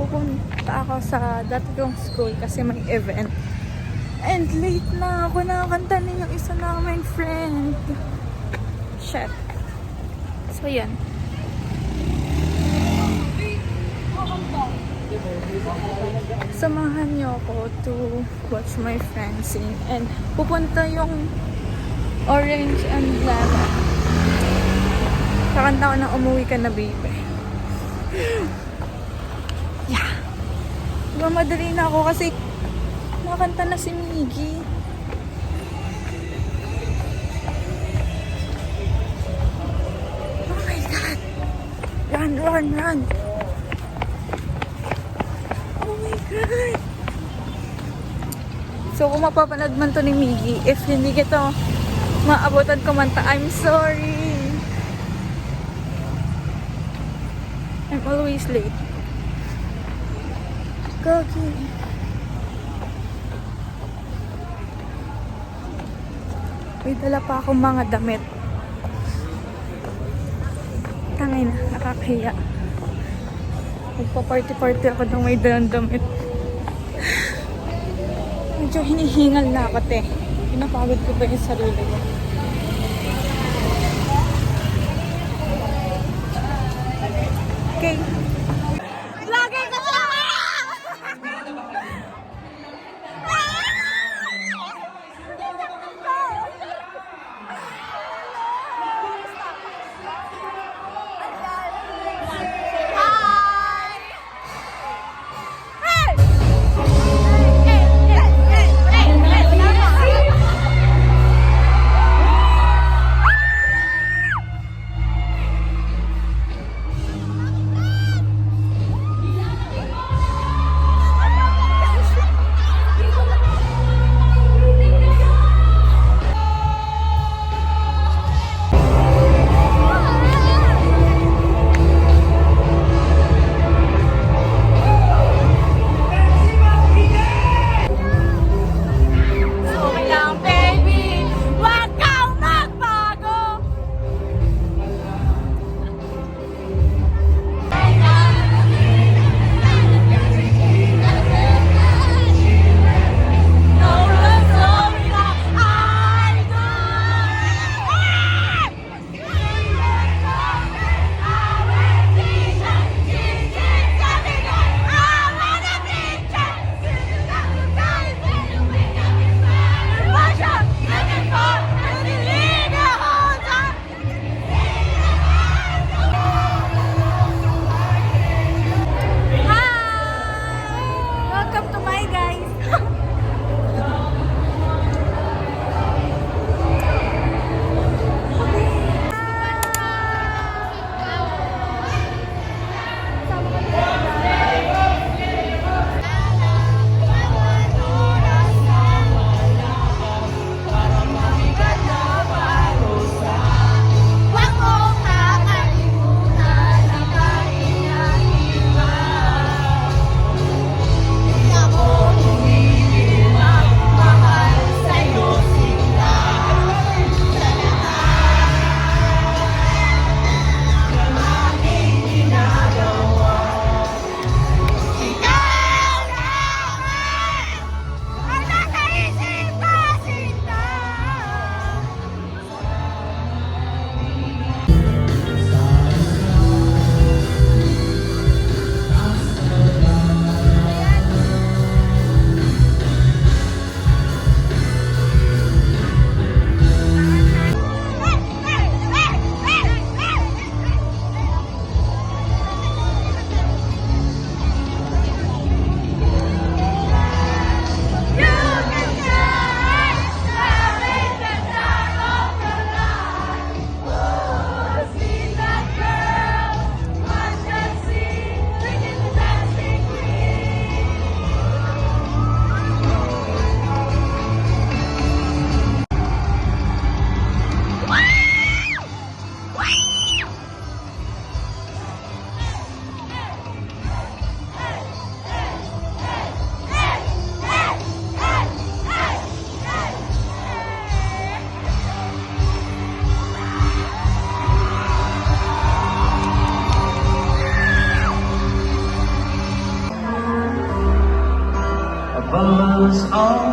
pupunta ako sa dati kong school kasi may event. And late na ako, nakakanta na yung isa naming friend. Shit. So, yan. Samahan niyo ako to watch my friends sing. And pupunta yung Orange and Lemon. Kakanta ko na Umuwi Ka Na Baby. Yeah. Mamadali na ako kasi nakanta na si Miggy. Oh my God! Run, run, run! Oh my God! So kung mapapanood man to ni Miggy, if hindi kita maabutan kumanta, I'm sorry! I'm always late. Gogi! May dala pa akong mga damit. Tangay na, nakakahiya. Magpa-party-party ako nang may dalang damit. Medyo hinihingal na ako, te. Pinapagod ko ba yung sarili ko? Okay. Vlogger ka siya!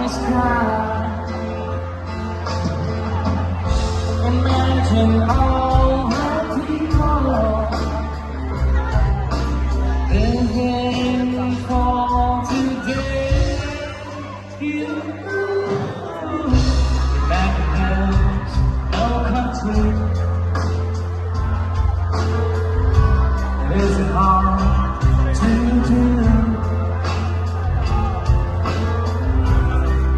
sky. Imagine all the people living for today. You, imagine there's no country. Is it hard to do?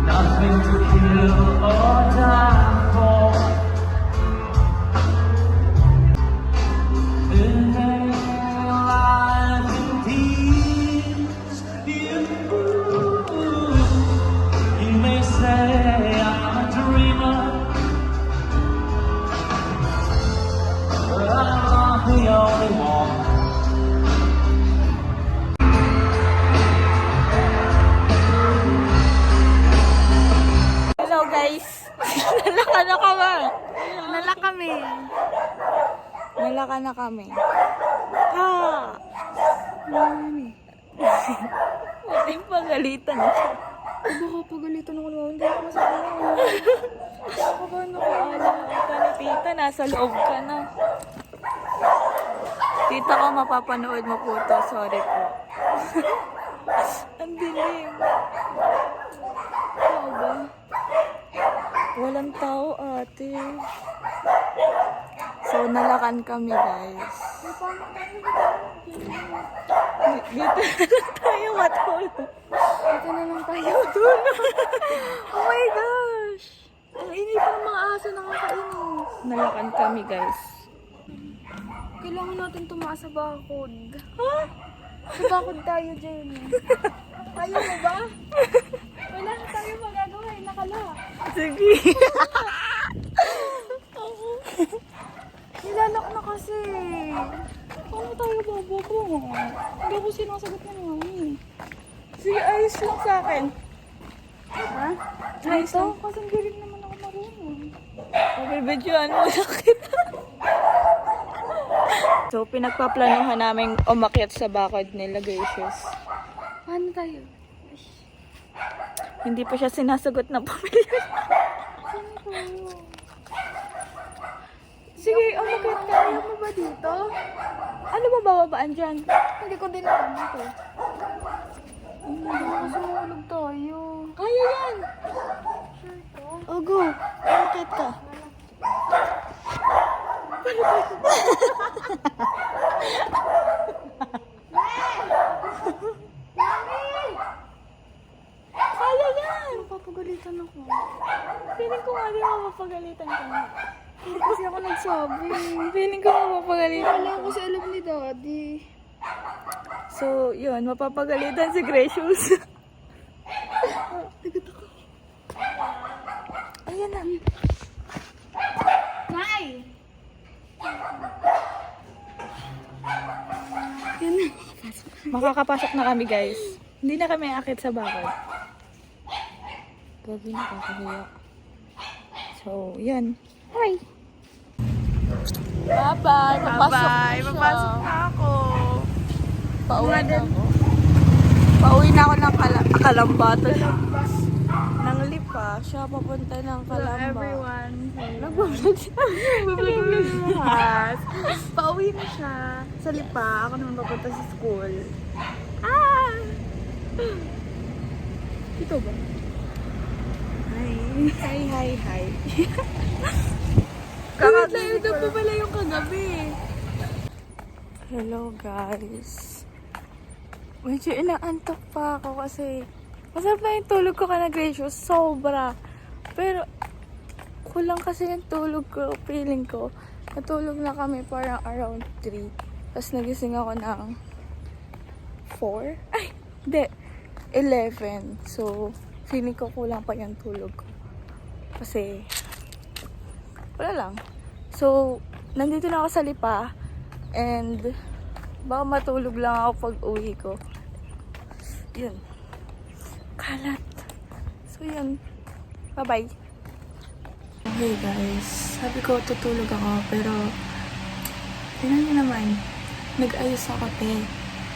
Nothing to kill or die for. Living life in peace. You may say I'm a dreamer, but I'm not the only one. Hello guys! Nalaka na kami! Nalaka na kami. Ha! Mami. Buti pagalitan siya. Baka pagalitan ako naman, hindi ako masakit. Ako ba nakaala ka ni tita? Nasa loob ka na. Tita ko, mapapanood mo po to. Sorry po. Ang dilim. Tao ba? Walang tao, ate. So, nalakan kami, guys. Dito na lang tayo matulog. Dito na lang tayo. Oh my gosh! Ang init pa ng mga aso nakakainis. Nalakan kami, guys. Kailangan natin tumaas sa bakod. Ha? Sa bakod tayo, Jenny. Tayo mo ba? Wala na tayo magagawa, nakala. Sige. Nilalak na kasi. Paano tayo bababa? Hindi ako sinasagot na namin. Sige, ayos lang sa akin. Ha? Ayos Ito? lang. Kasi hindi rin naman ako marunong. Pabibidyoan mo na kita. So, pinagpaplanuhan namin umakyat sa bakod nila, gracious. Paano tayo? Hindi pa siya sinasagot ng pamilya. Saan tayo? Sige, umakyat tayo mo ba dito? Ano ba bababaan dyan? Hindi ko din alam ito. Kasi mahulog tayo. Kaya yan! Sure to? Oh, go! Umakyat ka. Kaya yan! Napapagalitan ako. Feeling ko nga di mapapagalitan ka na. Hindi kasi ako nagsabi. Feeling ko mapapagalitan. Wala ko kasi alam ni Daddy. So, yun, mapapagalitan si Gracious. Tagot ako. Ayan na. Nay! Yan na. Makakapasok na kami, guys. Hindi na kami akit sa bakod. Gabi na kakahiya. So, yan. Hi! Bye-bye! Papasok na ako. Pauwi na ako. Pauwi na ako ng Kalamba. Nang Lipa. Siya papunta ng Kalamba. everyone. Nagbablog siya. Pauwi na siya. Sa Lipa. Ako naman papunta sa school. Ah! Ito ba? Hi. Hi. Kakagising ko pa pala yung kagabi. Hello guys. Medyo inaantok pa ako kasi masarap na yung tulog ko ka na Gracious. Sobra. Pero kulang kasi yung tulog ko. Feeling ko. Natulog na kami parang around 3. Tapos nagising ako ng 4. Ay! Hindi. 11. So, feeling ko kulang pa yung tulog ko. Kasi wala lang. So, nandito na ako sa Lipa. And baka matulog lang ako pag uwi ko. Yun. Kalat. So, yun. Bye-bye. Okay guys. Sabi ko tutulog ako. Pero, tingnan niyo naman. Nag-ayos ako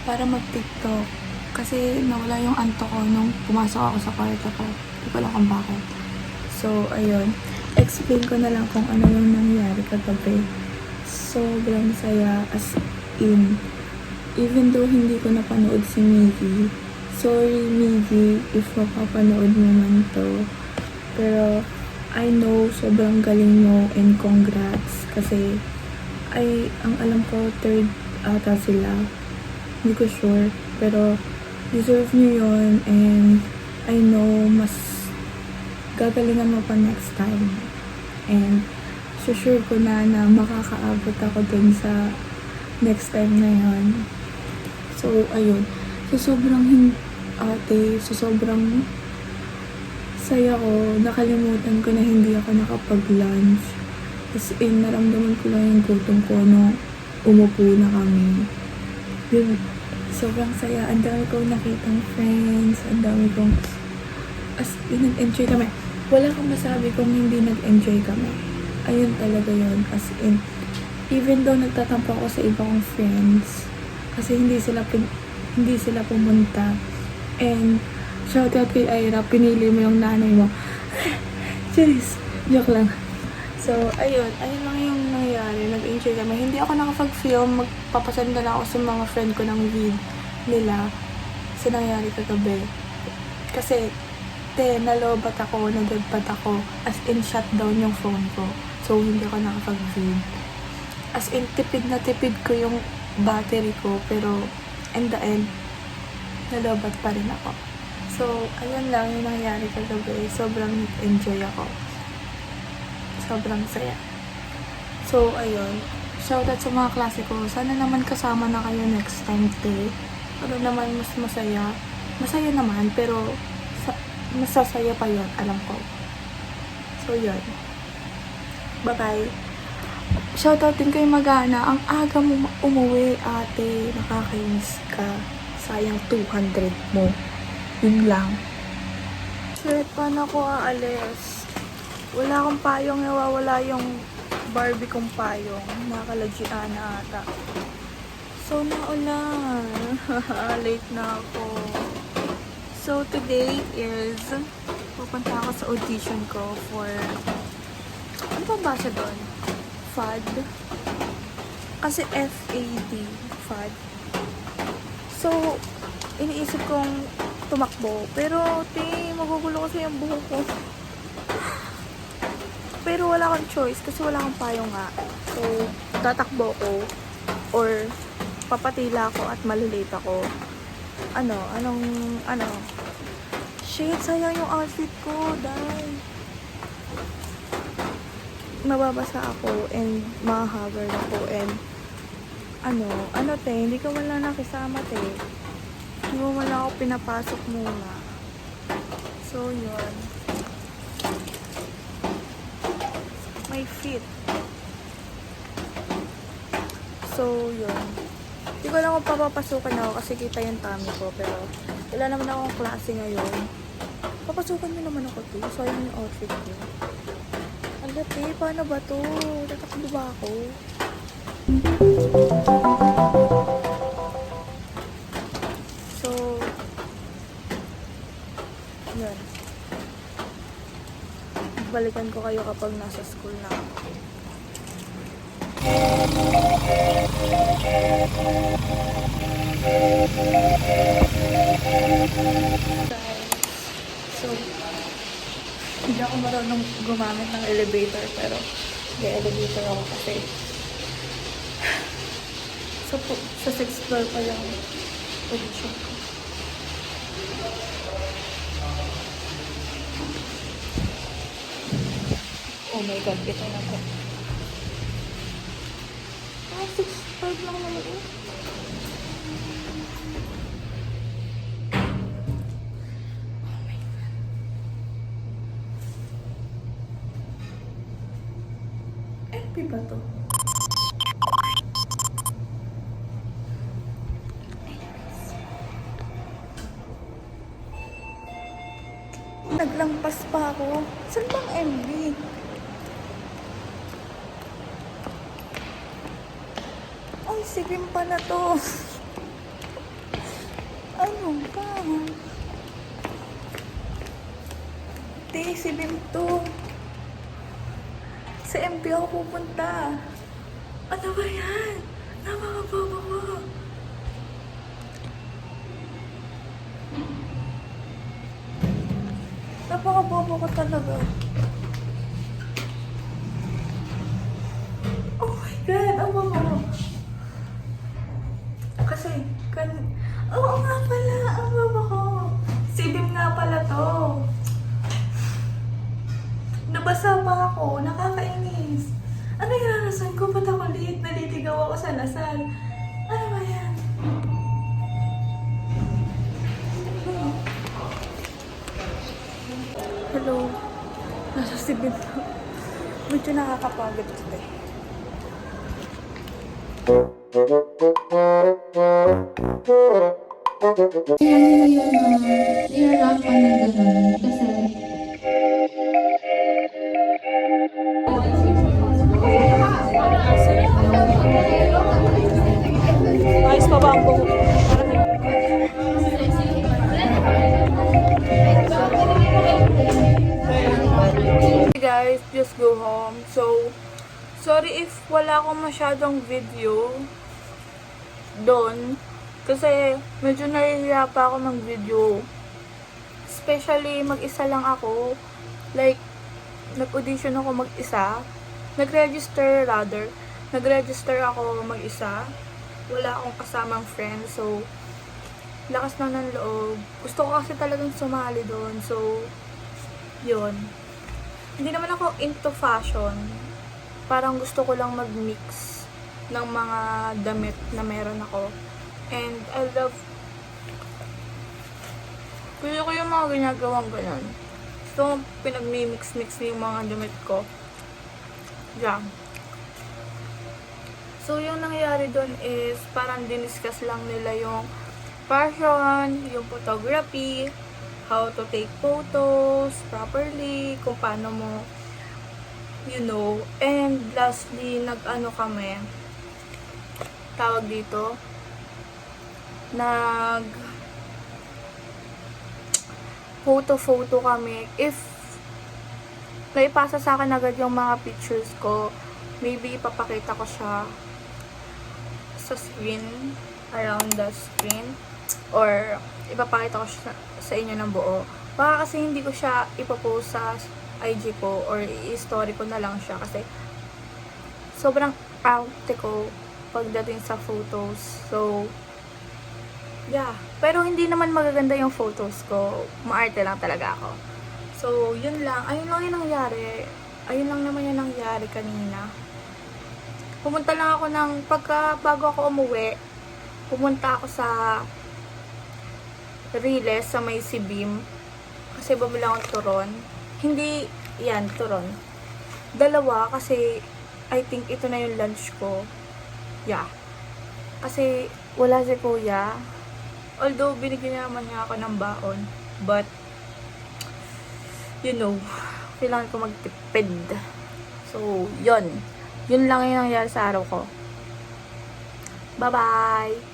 para mag-tiktok. Kasi nawala yung anto ko nung pumasok ako sa kwarto ko. Hindi ko alam kung bakit. So, ayun. Explain ko na lang kung ano yung nangyari kagabi. Sobrang saya, as in. Even though hindi ko napanood si Miggy. Sorry, Miggy, if mapapanood mo man to. Pero, I know, sobrang galing mo and congrats. Kasi, ang alam ko, third ata sila. Hindi ko sure. Pero, deserve nyo yun. And, I know, mas gagalingan mo pa next time. And, sure ko na makakaabot ako dun sa next time na yun. So, ayun. So, sobrang saya ko. Nakalimutan ko na hindi ako nakapag-lunch. As in, naramdaman ko lang yung gutom ko nung umupo na kami. Yun, sobrang saya. Ang dami kong nakitang friends. Ang dami kong... As in, nag-enjoy kami. Wala kang masabi kung hindi nag-enjoy kami. Ayun talaga yun. As in, even though nagtatampo ako sa iba kong friends, kasi hindi sila pumunta. And, shoutout kay Ira, pinili mo yung nanay mo. Cheers! Joke lang. So, ayun lang yung nangyari. Nag-enjoy kami. Hindi ako nakapag-film. Magpapasanda na ako sa mga friend ko ng vid nila sa nangyari kagabi. Kasi, nalobat ako, nagagpad ako. As in, shutdown yung phone ko. So, hindi ako nakapag-vid. As in, tipid na tipid ko yung battery ko. Pero, in the end, nalobat pa rin ako. So, ayun lang yung nangyari kagabi. Sobrang enjoy ako. Sobrang saya. So, ayun. Shoutout sa mga klase ko. Sana naman kasama na kayo next time, te. Para naman mas masaya. Masaya naman, pero masasaya pa yun, alam ko. So, yun. Bye-bye. Shoutout din kay Magana. Ang aga mo umuwi, ate. Nakakainis ka. Sayang 200 mo. Yun lang. Shit, paano ako aalis? Wala akong payong, nawawala yung Barbie kong payong. Nakalajian na ata. So, naulan. Late na ako. So, today is pupunta ako sa audition ko for ano pa ba siya doon? FAD? Kasi FAD. FAD. So, iniisip kong tumakbo. Pero, magugulo kasi yung buhok ko. Pero wala akong choice kasi wala akong payong nga. So, tatakbo ko or papatila ako at malilate ako. Shit, sayang yung outfit ko, dahil mababasa ako and mahahagar ako and hindi ko man lang nakisama, hindi mo man lang ako pinapasok muna. So, yun. My feet. So, yun. Hindi ko alam kung papapasukan ako kasi kita yung tummy ko. Pero, wala naman akong klase ngayon. Papasukan nyo naman ako, te. Sayang yung outfit ko. Ala, te, paano ba to? Tatakbo ba ako? So, yun. Balikan ko kayo kapag nasa school na ako. So, hindi ako marunong gumamit ng elevator, pero elevator ako kasi sa 6th floor pa yung position ko. Oh my God, ito na po. 6'5" lang naman eh. Oh my God. FB ba to? Naglampas pa ako. Saan bang MB? Ay, sigim pa na to. Ano ba? Hindi, si Bim to. Sa MP ako pupunta. Ano ba yan? Napakabobo ko. Napakabobo ko talaga. Oh my God, ang bobo ko. Kasi, oo nga pala, ang bobo ko. Si Bim nga pala to. Nabasa pa ako, nakakainis. Ano yung rason ko? Ba't ako nalitigaw ako sa lasal? Ano ba yan? Hello. Nasa si Bim na. Medyo nakakapagod ito eh. Kaya nila yun na i-harapan ng gano'n kasi Ayos pa ba ang buhok? Hey guys, just go home. So, sorry if wala akong masyadong video doon. Kasi medyo nahihiya pa ako mag-video. Especially mag-isa lang ako. Like, nag-audition ako mag-isa. Nag-register ako mag-isa. Wala akong kasamang friend. So, lakas na ng loob. Gusto ko kasi talagang sumali doon. So, yun. Hindi naman ako into fashion. Parang gusto ko lang mag-mix ng mga damit na meron ako. And I love gusto ko yung mga ginagawang ganun. So, pinag-mix-mix yung mga damit ko. Yeah. So, yung nangyayari doon is parang diniscuss lang nila yung fashion, yung photography, how to take photos properly, kung paano mo, and lastly, nag-ano kami, tawag dito, photo kami. If naipasa sa akin agad yung mga pictures ko, maybe ipapakita ko siya sa screen, around the screen, or ipapakita ko siya sa inyo ng buo. Baka kasi hindi ko siya ipopost sa IG ko or i-story ko na lang siya kasi sobrang arte ko pagdating sa photos. So, yeah. Pero hindi naman magaganda yung photos ko. Maarte lang talaga ako. So, yun lang. Ayun lang yung nangyari. Ayun lang naman yung nangyari kanina. Pumunta lang ako bago ako umuwi, pumunta ako sa Riles sa may Sibim. Kasi bumili akong turon. Hindi, yan, turon. Dalawa kasi I think ito na yung lunch ko. Yeah. Kasi wala si kuya. Although binigyan naman niya ako ng baon. But, kailangan ko magtipid. So, yun. Yun lang yung nangyari sa araw ko. Bye-bye!